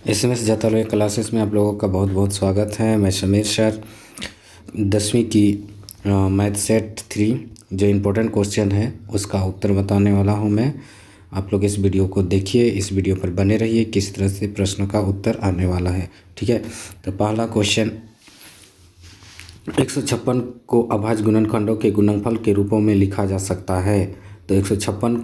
SMS जाता लोग classes में आप लोगों का बहुत बहुत स्वागत है। मैं समीर सर 10वीं की मैथ सेट 3 जो इम्पोर्टेंट क्वेश्चन है उसका उत्तर बताने वाला हूं मैं। आप लोग इस वीडियो को देखिए, इस वीडियो पर बने रहिए, किस तरह से प्रश्न का उत्तर आने वाला है। ठीक है, तो पहला क्वेश्चन 156 को अभाज्य गुणनखंडों के गुणनफल के रूपों में लिखा जा सकता है। तो 156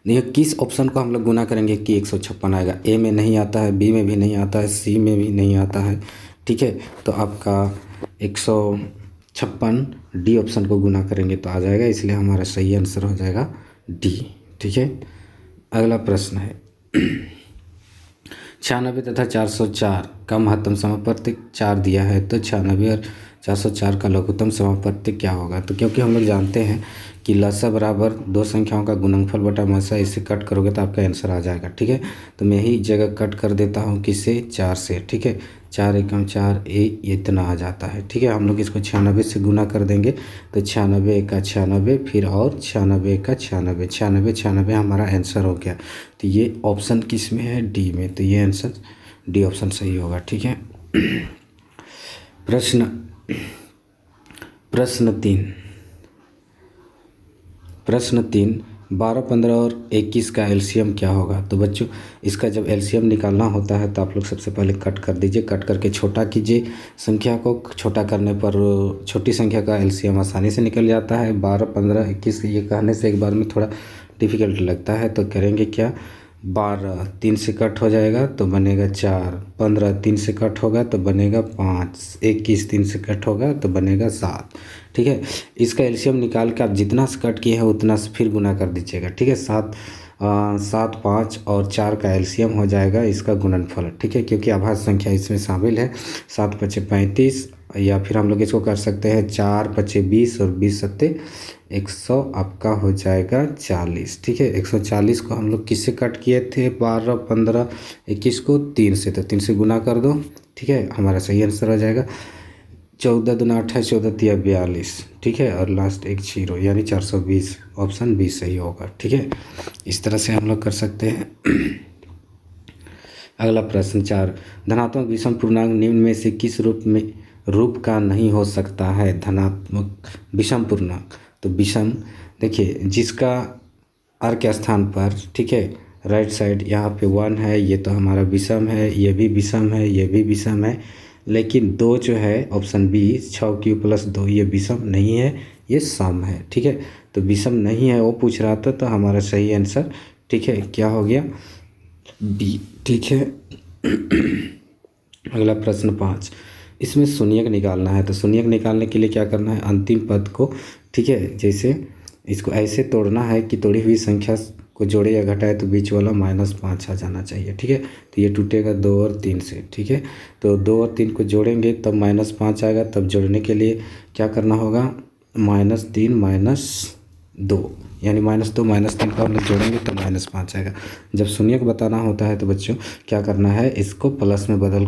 ये किस ऑप्शन को हम लोग गुना करेंगे कि 156 आएगा। ए में नहीं आता है, बी में भी नहीं आता है, सी में भी नहीं आता है। ठीक है, तो आपका 156 डी ऑप्शन को गुना करेंगे तो आ जाएगा, इसलिए हमारा सही आंसर हो जाएगा डी। ठीक है, अगला प्रश्न है 96 तथा 404 का महत्तम समापत्ति 4 दिया है, तो 96 और 404 का लघुत्तम समापत्ति क्या होगा। तो क्योंकि हम लोग जानते हैं कि लसा बराबर दो संख्याओं का गुणनफल बटा मसा, इसे कट करोगे तो आपका आंसर आ जाएगा। ठीक है, तो मैं ही जगह कट कर देता हूँ किससे, 4 से। ठीक है, 4 एकम 4 इतना आ जाता है। ठीक है, हम लोग इसको 96 से गुना कर देंगे तो 96 का 96 फिर और 96 का 96, 96 96 हमारा आंसर हो गया। तो ये ऑप्शन किस में है, डी में, तो ये आंसर डी ऑप्शन सही होगा। ठीक है, प्रश्न 3 12, 15 और 21 का एलसीएम क्या होगा। तो बच्चों इसका जब एलसीएम निकालना होता है तो आप लोग सबसे पहले कट कर दीजिए, कट करके छोटा कीजिए। संख्या को छोटा करने पर छोटी संख्या का एलसीएम आसानी से निकल जाता है। 12, 15, 21 ये कहने से एक बार में थोड़ा डिफ़िकल्ट लगता है, तो करेंगे क्या, 12 3 से कट हो जाएगा तो बनेगा 4, 15 3 से कट होगा तो बनेगा 5, 21 3 से कट होगा तो बनेगा 7। ठीक है, इसका एलसीएम निकाल के आप जितना से कट किए हैं उतना से फिर गुना कर दीजिएगा। ठीक है, 7, 5 और 4 का एलसीएम हो जाएगा इसका गुणनफल। ठीक है, क्योंकि अभाज्य संख्या इसमें शामिल है। 7 5 35, या फिर हम लोग इसको कर सकते हैं 4 5 20 और 20 7 100, आपका हो जाएगा 40। ठीक है, 140 को हम लोग किससे कट किए थे, 12 15 21 को 3 से, तो 3 से गुना कर दो। ठीक है, हमारा सही आंसर हो जाएगा 14 दूना 28, 14 तिया 42। ठीक है, और लास्ट एक 0 यानी 420, ऑप्शन बी सही होगा। ठीक है, इस तरह से हम लोग कर सकते हैं। अगला प्रश्न 4 धनात्मक विषम पूर्णांक निम्न में से किस रूप का नहीं हो सकता है। धनात्मक विषम पूर्णांक, तो विषम देखिए जिसका r के स्थान पर, ठीक है, राइट साइड यहाँ पे 1 है, ये तो हमारा विषम है, ये भी विषम है, ये भी विषम है, लेकिन 2 जो है ऑप्शन बी 6q + 2 ये विषम नहीं है, ये सम है। ठीक है, तो विषम नहीं है वो पूछ रहा था, तो हमारा सही आंसर, ठीक है, क्या हो गया, बी। ठीक है, अगला प्रश्न 5 इसमें शून्यक निकालना है। तो शून्यक निकालने के लिए क्या करना है, अंतिम पद को, ठीक है, जैसे इसको ऐसे तोड़ना है कि तोड़ी हुई संख्या को जोड़े या घटाए तो बीच वाला -5 आ जाना चाहिए। ठीक है, तो ये टूटेगा 2 और 3 से। ठीक है, तो 2 और 3 को जोड़ेंगे तब -5 आएगा, तब जोड़ने के लिए क्या करना होगा, -3 -2 यानी -2 -3 का हम लोग जोड़ेंगे तो -5 आएगा। जब शून्यक बताना होता है तो बच्चों क्या करना है, इसको प्लस में बदल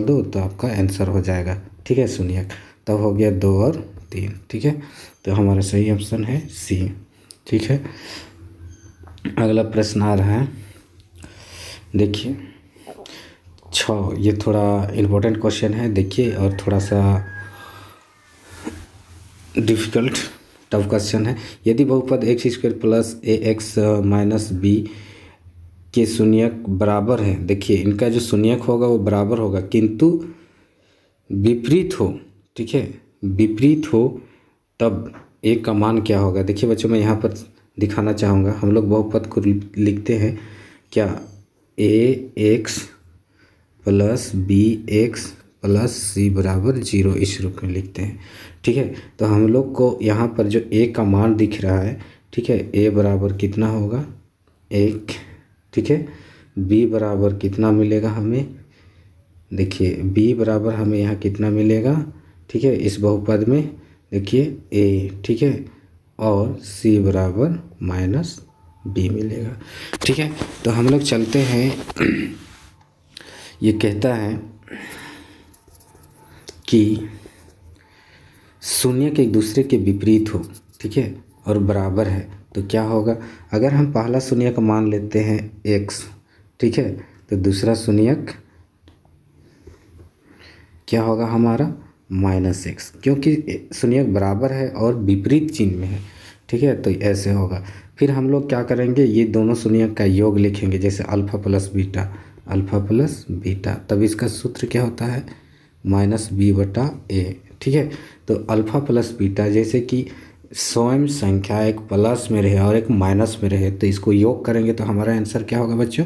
दो तो आपका आंसर हो जाएगा। ठीक है, शून्यक तब हो गया 2 और 3। ठीक है, तो हमारा सही ऑप्शन है सी। ठीक है, अगला प्रश्न आ रहा है, देखिए 6, ये थोड़ा इम्पोर्टेंट क्वेश्चन है, देखिए, और थोड़ा सा डिफ़िकल्ट टफ क्वेश्चन है। यदि बहुपद x² + ax - b के शून्यक बराबर है, देखिए इनका जो शून्यक होगा वो बराबर होगा किंतु विपरीत हो। ठीक है, विपरीत हो तब a का मान क्या होगा। देखिए बच्चों मैं यहाँ पर दिखाना चाहूँगा, हम लोग बहुपद को लिखते हैं क्या, ax + bx + c = 0 इस रूप में लिखते हैं। ठीक है, तो हम लोग को यहाँ पर जो a का मान दिख रहा है, ठीक है, a बराबर कितना होगा 1। ठीक है, b बराबर कितना मिलेगा हमें, देखिए b बराबर हमें यहाँ कितना मिलेगा, ठीक है, इस बहुपद में देखिए a, ठीक है, और c बराबर -b मिलेगा। ठीक है, तो हम लोग चलते हैं, ये कहता है कि शून्यक एक दूसरे के विपरीत हो, ठीक है, और बराबर है तो क्या होगा। अगर हम पहला शून्यक मान लेते हैं x, ठीक है, तो दूसरा शून्यक क्या होगा हमारा -x, क्योंकि शून्यक बराबर है और विपरीत चिन्ह में है, ठीक है, तो ऐसे होगा। फिर हम लोग क्या करेंगे, ये दोनों शून्यक का योग लिखेंगे, जैसे अल्फ़ा प्लस बीटा, तब इसका सूत्र क्या होता है -b/a, ठीक है। तो अल्फ़ा प्लस बीटा, जैसे कि स्वयं संख्या एक प्लस में रहे और एक माइनस में रहे, तो इसको योग करेंगे तो हमारा आंसर क्या होगा बच्चों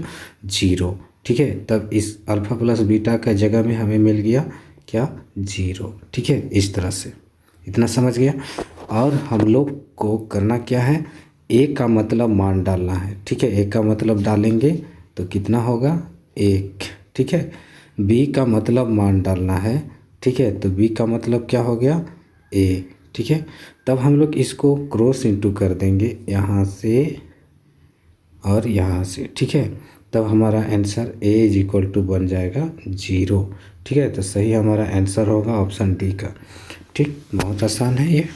0, ठीक है। तब इस अल्फ़ा प्लस बीटा का जगह में हमें मिल गया क्या 0, ठीक है। इस तरह से इतना समझ गया। और हम लोग को करना क्या है, a का मतलब मान डालना है, ठीक है। a का मतलब डालेंगे तो कितना होगा 1, ठीक है। b का मतलब मान डालना है, ठीक है, तो b का मतलब क्या हो गया a, ठीक है। तब हम लोग इसको क्रॉस इंटू कर देंगे यहाँ से और यहाँ से, ठीक है। तब हमारा आंसर a बन जाएगा 0, ठीक है। तो सही हमारा आंसर होगा ऑप्शन डी का, ठीक। बहुत आसान है ये।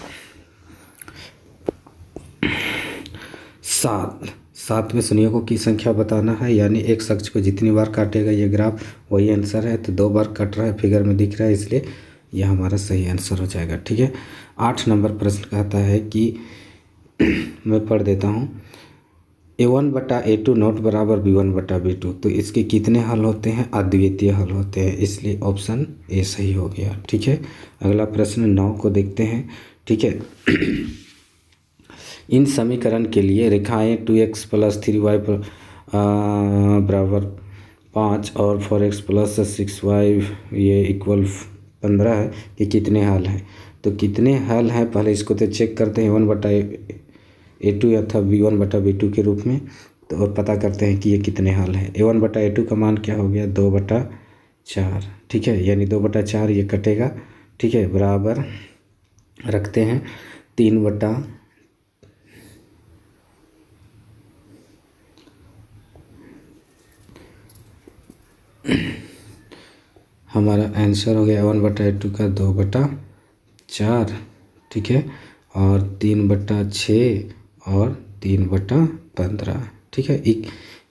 7 में शून्यकों की संख्या बताना है, यानी एक शख्स को जितनी बार काटेगा ये ग्राफ वही आंसर है। तो 2 बार कट रहा है, फिगर में दिख रहा है, इसलिए यह हमारा सही आंसर हो जाएगा, ठीक है। 8 नंबर प्रश्न कहता है कि मैं पढ़ देता हूँ, a1/a2 नॉट बराबर b1/b2, तो इसके कितने हल होते हैं, अद्वितीय हल होते हैं, इसलिए ऑप्शन ए सही हो गया, ठीक है। अगला प्रश्न 9 को देखते हैं, ठीक है। इन समीकरण के लिए रेखाएं 2x + 3y बराबर 5 और 4x + 6y ये इक्वल 15 है, ये कितने हल हैं। तो कितने हल हैं पहले इसको तो चेक करते हैं, a1/a2 अथवा b1/b2 के रूप में, तो और पता करते हैं कि ये कितने हल हैं। a1/a2 का मान क्या हो गया 2/4, ठीक है, यानी 2/4 ये कटेगा, ठीक है, बराबर रखते हैं 3 हमारा आंसर हो गया 1/2 का 2/4, ठीक है, और 3/6 और 3/15, ठीक है।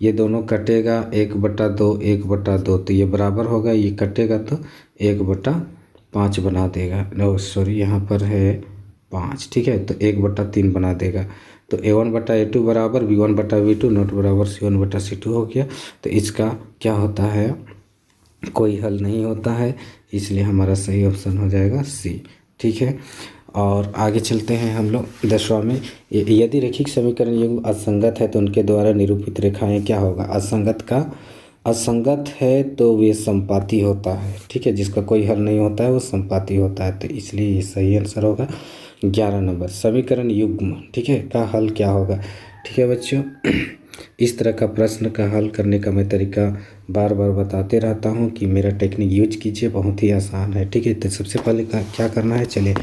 ये दोनों कटेगा 1/2 1/2, तो ये बराबर होगा, ये कटेगा तो 1/5 बना देगा, नो सॉरी यहाँ पर है 5, ठीक है, तो 1/3 बना देगा। तो a1/a2 बराबर b1/b2 नॉट बराबर c1/c2 हो गया। तो इसका क्या होता है, कोई हल नहीं होता है, इसलिए हमारा सही ऑप्शन हो जाएगा सी, ठीक है। और आगे चलते हैं हम लोग 10वां में, यदि रैखिक समीकरण युग्म असंगत है तो उनके द्वारा निरूपित रेखाएं क्या होगा। असंगत है तो वे संपाती होता है, ठीक है, जिसका कोई हल नहीं होता है वो संपाती होता है, तो इसलिए ये सही आंसर होगा। 11 नंबर समीकरण युग्म, ठीक है, का हल क्या होगा, ठीक है बच्चों। इस तरह का प्रश्न का हल करने का मैं तरीका बार बार बताते रहता हूँ कि मेरा टेक्निक यूज कीजिए, बहुत ही आसान है, ठीक है। तो सबसे पहले क्या करना है, चलिए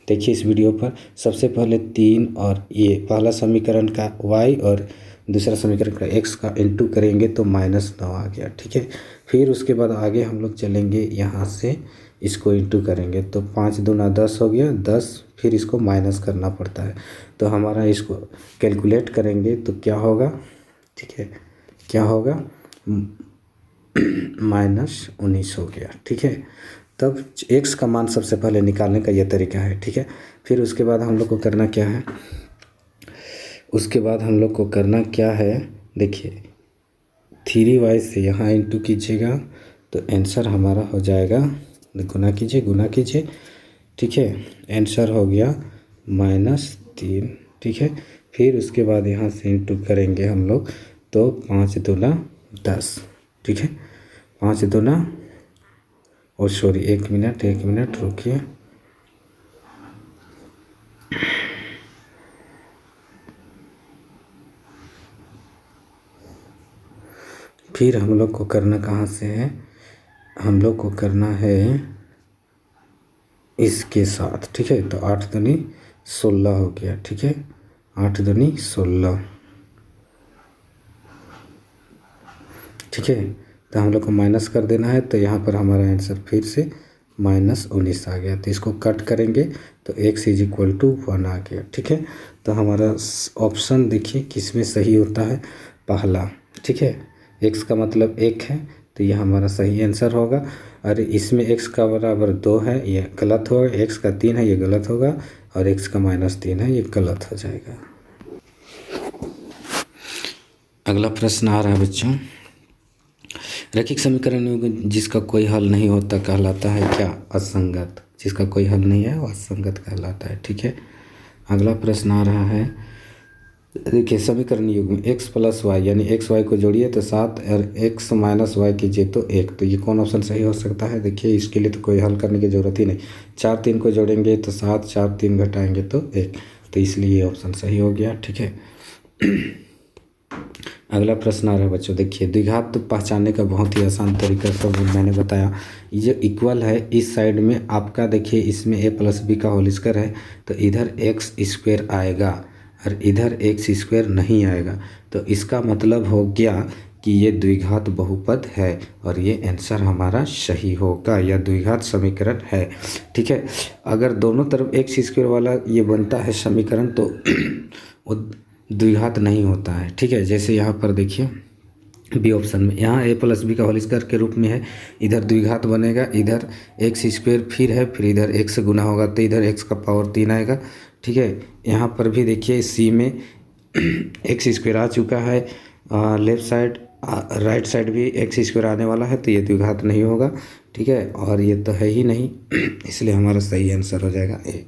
देखिए इस वीडियो पर। सबसे पहले 3 और ये पहला समीकरण का y और दूसरा समीकरण का x का इंटू करेंगे तो -9 आ गया, ठीक है। फिर उसके बाद आगे हम लोग चलेंगे, यहाँ से इसको इंटू करेंगे तो 5 दूना 10 हो गया 10, फिर इसको माइनस करना पड़ता है, तो हमारा इसको कैलकुलेट करेंगे तो क्या होगा, ठीक है, क्या होगा -19 हो गया, ठीक है। तब x का मान सबसे पहले निकालने का यह तरीका है, ठीक है। फिर उसके बाद हम लोग को करना क्या है, उसके बाद हम लोग को करना क्या है, देखिए 3y से यहाँ इंटू कीजिएगा तो आंसर हमारा हो जाएगा, गुना कीजिए, ठीक है, आंसर हो गया -3, ठीक है। फिर उसके बाद यहाँ से इंटू करेंगे हम लोग तो 5 दूना 10, ठीक है, 5 दूना, और सॉरी 1 मिनट रुकिए, फिर हम लोग को करना कहाँ से है, हम लोग को करना है इसके साथ, ठीक है। तो 8 दूनी 16 हो गया, ठीक है, 8 दूनी 16, ठीक है। तो हम लोग को माइनस कर देना है, तो यहाँ पर हमारा आंसर फिर से -19 आ गया। तो इसको कट करेंगे तो x = 1 आ गया, ठीक है। तो हमारा ऑप्शन देखिए किसमें सही होता है, पहला, ठीक है, x का मतलब 1 है, तो यह हमारा सही आंसर होगा। और इसमें x का बराबर 2 है, ये गलत होगा। x का 3 है, ये गलत होगा। और x का -3 है, ये गलत हो जाएगा। अगला प्रश्न आ रहा है बच्चों, रैखिक समीकरण जिसका कोई हल नहीं होता कहलाता है क्या? असंगत। जिसका कोई हल नहीं है वो असंगत कहलाता है। ठीक है। अगला प्रश्न आ रहा है, देखिए समीकरण युग्म x + y यानी x y को जोड़िए तो 7 और x - y कीजिए तो 1। तो ये कौन ऑप्शन सही हो सकता है? देखिए इसके लिए तो कोई हल करने की ज़रूरत ही नहीं। 4 3 को जोड़ेंगे तो 7, 4 3 घटाएंगे तो 1। तो इसलिए ये ऑप्शन सही हो गया। ठीक है। अगला प्रश्न आ रहा है बच्चों, देखिए द्विघात तो पहचानने का बहुत ही आसान तरीका सब मैंने बताया। ये जो इक्वल है इस साइड में आपका, देखिए इसमें a + b का होल स्क्वायर है तो इधर x² आएगा और इधर x² नहीं आएगा। तो इसका मतलब हो गया कि ये द्विघात बहुपद है और ये आंसर हमारा सही होगा, या द्विघात समीकरण है। ठीक है। अगर दोनों तरफ x² वाला ये बनता है समीकरण तो वो द्विघात नहीं होता है। ठीक है। जैसे यहाँ पर देखिए बी ऑप्शन में यहाँ a + b का होल स्क्वायर के रूप में है, इधर द्विघात बनेगा, इधर x² फिर है, फिर इधर x से गुना होगा तो इधर x का पावर 3 आएगा। ठीक है। यहाँ पर भी देखिए c में x² आ चुका है, लेफ्ट साइड राइट साइड भी x² आने वाला है तो ये द्विघात नहीं होगा। ठीक है। और ये तो है ही नहीं, इसलिए हमारा सही आंसर हो जाएगा ए।